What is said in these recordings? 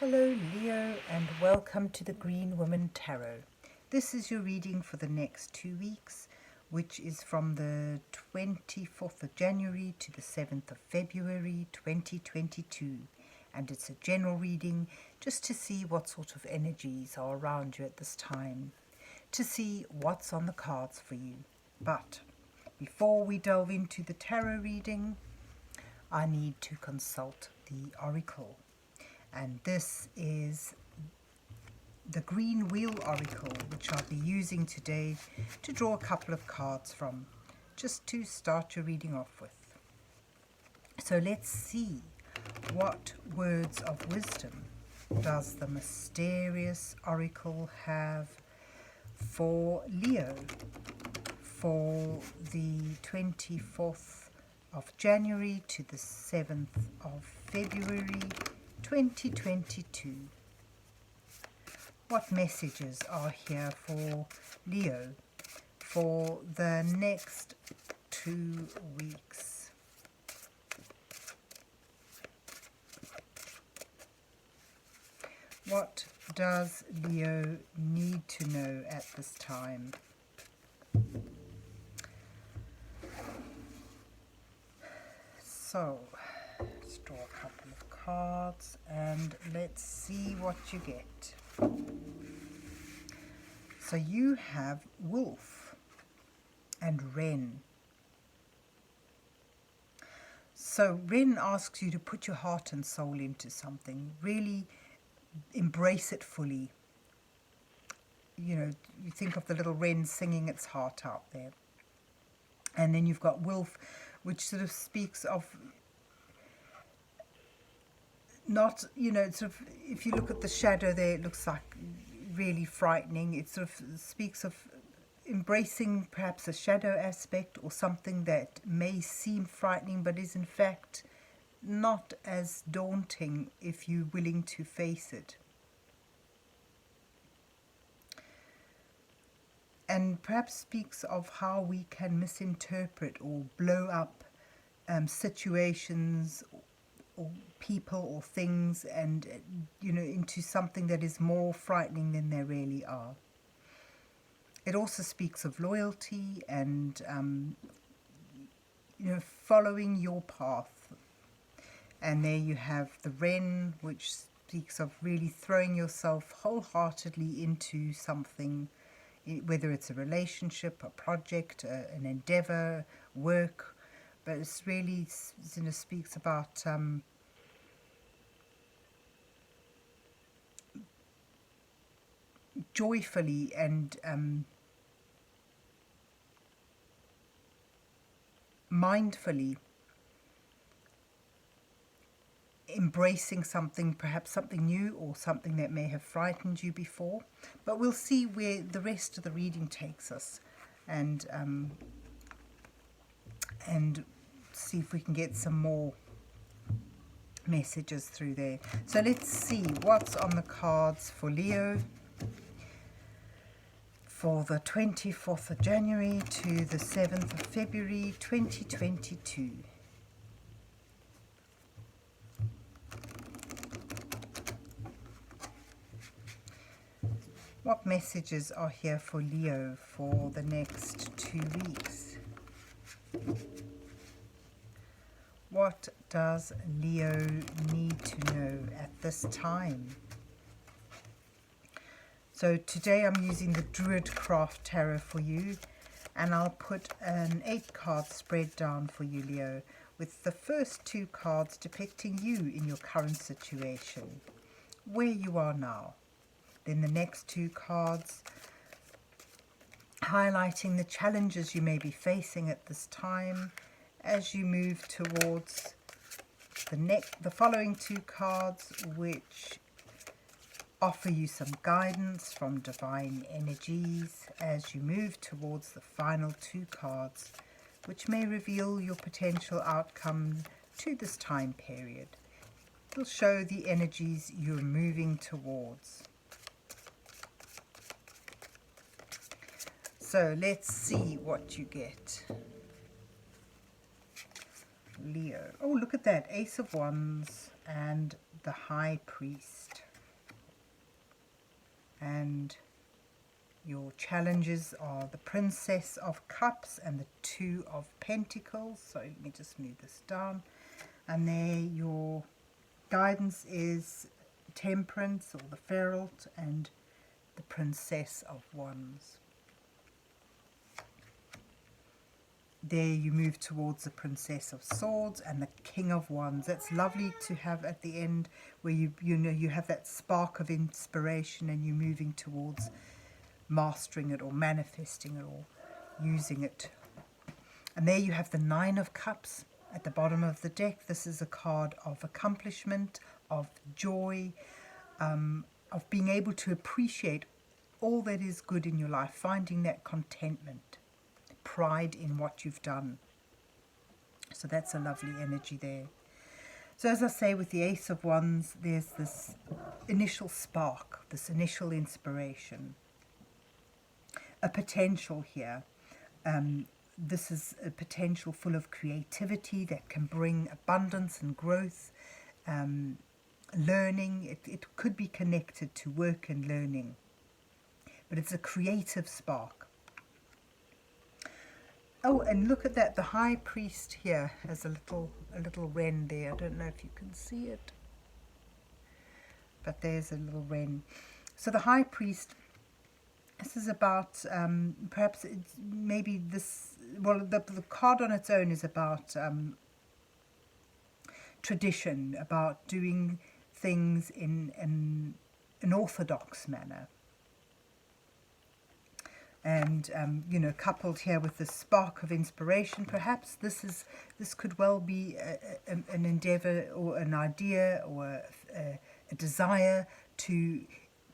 Hello Leo and welcome to the Green Woman Tarot. This is your reading for the next 2 weeks, which is from the 24th of January to the 7th of February 2022. And it's a general reading just to see what sort of energies are around you at this time, to see what's on the cards for you. But before we delve into the tarot reading, I need to consult the oracle. And this is the Green Wheel Oracle, which I'll be using today to draw a couple of cards from, just to start your reading off with. So let's see, what words of wisdom does the mysterious oracle have for Leo for the 24th of January to the 7th of February 2022. What messages are here for Leo for the next 2 weeks? What does Leo need to know at this time? So, let's draw a couple of cards and let's see what you get. So you have Wolf and Wren. So Wren asks you to put your heart and soul into something, really embrace it fully. You know, you think of the little wren singing its heart out there. And then you've got Wolf, which sort of speaks of not, you know, sort of, if you look at the shadow there, it looks like really frightening. It sort of speaks of embracing perhaps a shadow aspect or something that may seem frightening but is in fact not as daunting if you're willing to face it. And perhaps speaks of how we can misinterpret or blow up situations or people or things, and you know, into something that is more frightening than they really are. It also speaks of loyalty and you know, following your path. And there you have the wren, which speaks of really throwing yourself wholeheartedly into something, whether it's a relationship, a project, an endeavor, work. But it's really, you know, speaks about joyfully and mindfully embracing something, perhaps something new or something that may have frightened you before. But we'll see where the rest of the reading takes us, and see if we can get some more messages through there. So let's see what's on the cards for Leo for the 24th of January to the 7th of February 2022. What messages are here for Leo for the next 2 weeks? What does Leo need to know at this time? So today I'm using the Druid Craft Tarot for you, and I'll put an 8-card spread down for you, Leo, with the first 2 cards depicting you in your current situation, where you are now. Then the next 2 cards highlighting the challenges you may be facing at this time as you move towards the following 2 cards, which offer you some guidance from divine energies as you move towards the final 2 cards, which may reveal your potential outcome to this time period. It will show the energies you're moving towards. So let's see what you get. Leo. Oh, look at that. Ace of Wands and the High Priest. And your challenges are the Princess of Cups and the Two of Pentacles. So let me just move this down. And there your guidance is Temperance, or the Feralt, and the Princess of Wands. There you move towards the Princess of Swords and the King of Wands. That's lovely to have at the end, where you have that spark of inspiration and you're moving towards mastering it or manifesting it or using it. And there you have the Nine of Cups at the bottom of the deck. This is a card of accomplishment, of joy, of being able to appreciate all that is good in your life, finding that contentment, pride in what you've done. So that's a lovely energy there. So as I say, with the Ace of Wands, there's this initial spark, this initial inspiration, a potential here. This is a potential full of creativity that can bring abundance and growth, learning. It could be connected to work and learning, but it's a creative spark. Oh, and look at that, the High Priest here has a little wren there. I don't know if you can see it, but there's a little wren. So the High Priest, this is about, perhaps it's maybe this, well, the card on its own is about tradition, about doing things in an orthodox manner. And, coupled here with the spark of inspiration, perhaps this could well be an endeavour or an idea or a desire to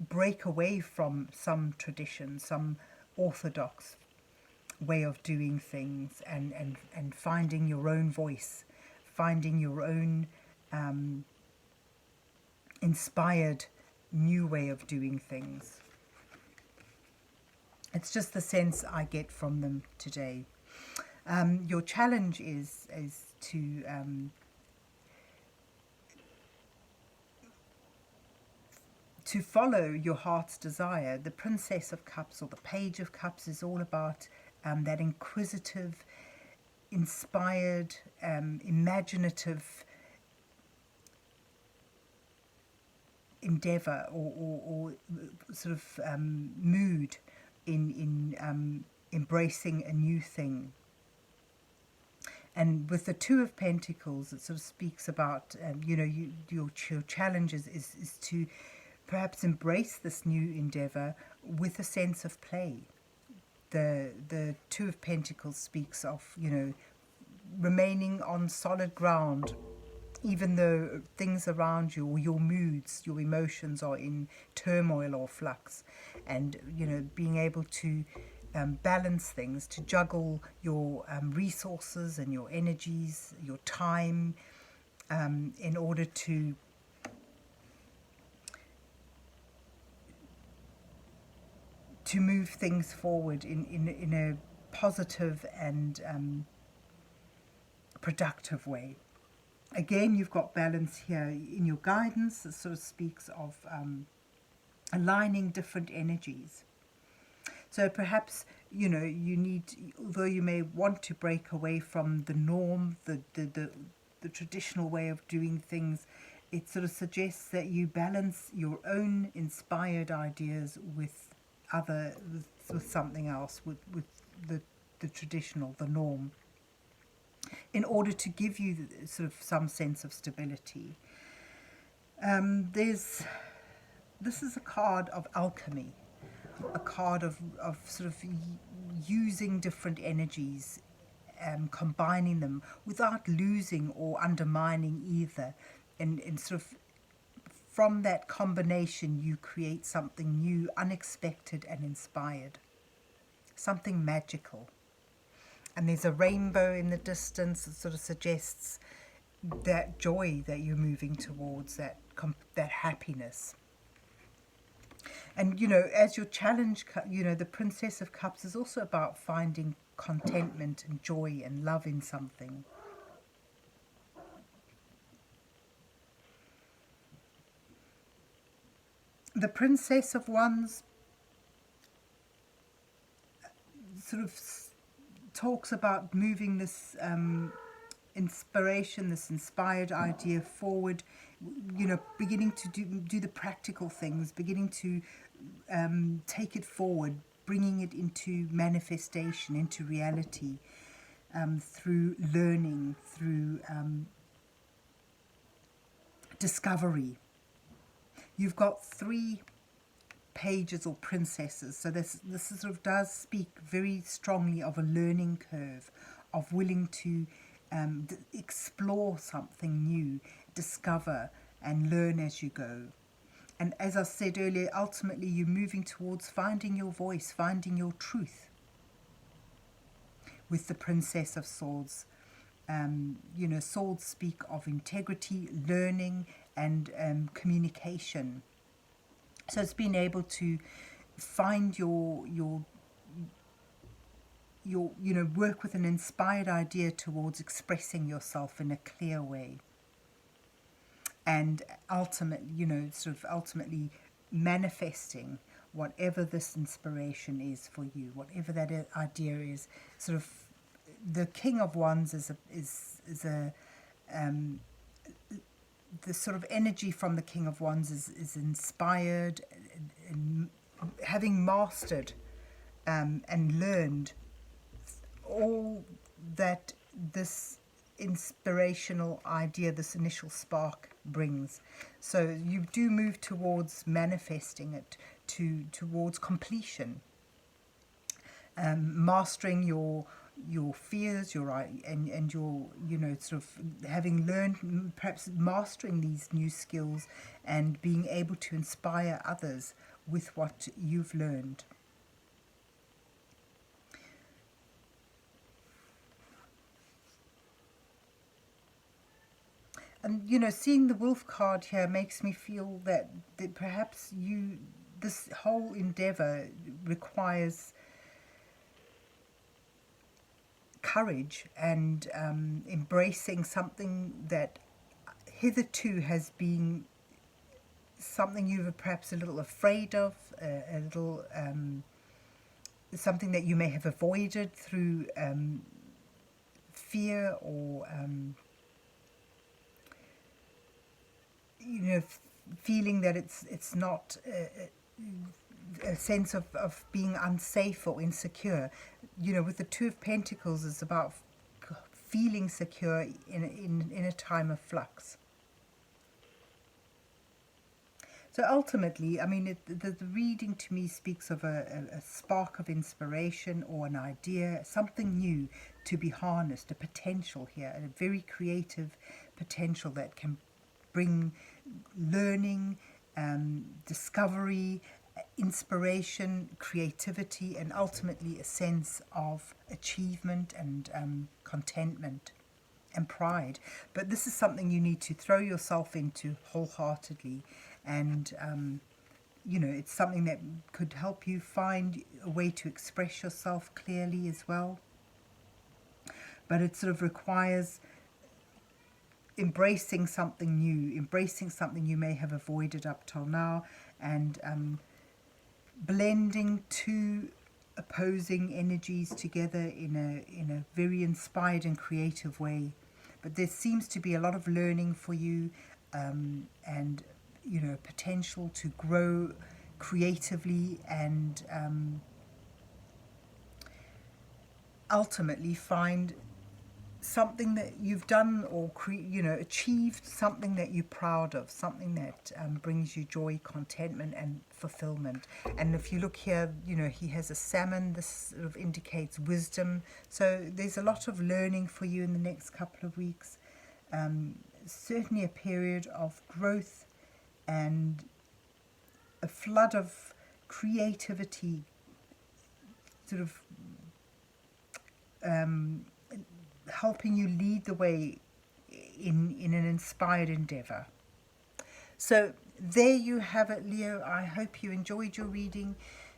break away from some tradition, some orthodox way of doing things, and finding your own voice, finding your own inspired new way of doing things. It's just the sense I get from them today. Your challenge is to follow your heart's desire. The Princess of Cups or the Page of Cups is all about that inquisitive, inspired, imaginative endeavour or sort of mood in embracing a new thing. And with the Two of Pentacles, it sort of speaks about, your challenge is to perhaps embrace this new endeavour with a sense of play. The Two of Pentacles speaks of, remaining on solid ground, even though things around you or your moods, your emotions are in turmoil or flux. And, being able to balance things, to juggle your resources and your energies, your time, in order to move things forward in a positive and productive way. Again, you've got balance here in your guidance. It sort of speaks of aligning different energies. So perhaps, you need, although you may want to break away from the norm, the traditional way of doing things, it sort of suggests that you balance your own inspired ideas with something else, with the traditional, the norm, in order to give you sort of some sense of stability. This is a card of alchemy, a card of sort of using different energies, combining them without losing or undermining either, and sort of from that combination you create something new, unexpected and inspired, something magical. And there's a rainbow in the distance that sort of suggests that joy that you're moving towards, that happiness. And, as your challenge, the Princess of Cups is also about finding contentment and joy and love in something. The Princess of Wands sort of talks about moving this inspiration, this inspired idea forward, you know, beginning to do the practical things, beginning to take it forward, bringing it into manifestation, into reality, through learning, through discovery. You've got 3 pages or princesses, so this sort of does speak very strongly of a learning curve, of willing to explore something new, discover and learn as you go. And as I said earlier, ultimately you're moving towards finding your voice, finding your truth. With the Princess of Swords, you know, swords speak of integrity, learning and communication. So it's being able to find your you know, work with an inspired idea towards expressing yourself in a clear way, and ultimately, you know, sort of ultimately manifesting whatever this inspiration is for you, whatever that idea is. Sort of the King of Wands is a the sort of energy from the King of Wands is inspired, and having mastered and learned all that this inspirational idea, this initial spark brings. So you do move towards manifesting it, towards completion, mastering your fears, and your, you know, sort of having learned, perhaps mastering these new skills and being able to inspire others with what you've learned. And, you know, seeing the wolf card here makes me feel that perhaps this whole endeavour requires courage and embracing something that hitherto has been something you were perhaps a little afraid of, a little something that you may have avoided through fear or you know, feeling that it's not a sense of being unsafe or insecure. You know, with the Two of Pentacles, it's about feeling secure in a time of flux. So ultimately, I mean, the reading to me speaks of a spark of inspiration or an idea, something new to be harnessed, a potential here, a very creative potential that can bring learning, discovery, inspiration, creativity, and ultimately a sense of achievement and contentment and pride. But this is something you need to throw yourself into wholeheartedly, and you know, it's something that could help you find a way to express yourself clearly as well. But it sort of requires embracing something new, embracing something you may have avoided up till now, and blending 2 opposing energies together in a very inspired and creative way. But there seems to be a lot of learning for you, and you know, potential to grow creatively and ultimately find something that you've done or you know, achieved something that you're proud of, something that brings you joy, contentment and fulfillment. And if you look here, you know, he has a salmon. This sort of indicates wisdom. So there's a lot of learning for you in the next couple of weeks. Certainly a period of growth and a flood of creativity, sort of helping you lead the way in an inspired endeavour. So there you have it, Leo. I hope you enjoyed your reading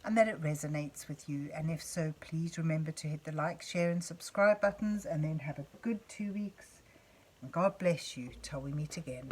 and that it resonates with you. And if so, please remember to hit the like, share and subscribe buttons, and then have a good 2 weeks. And God bless you till we meet again.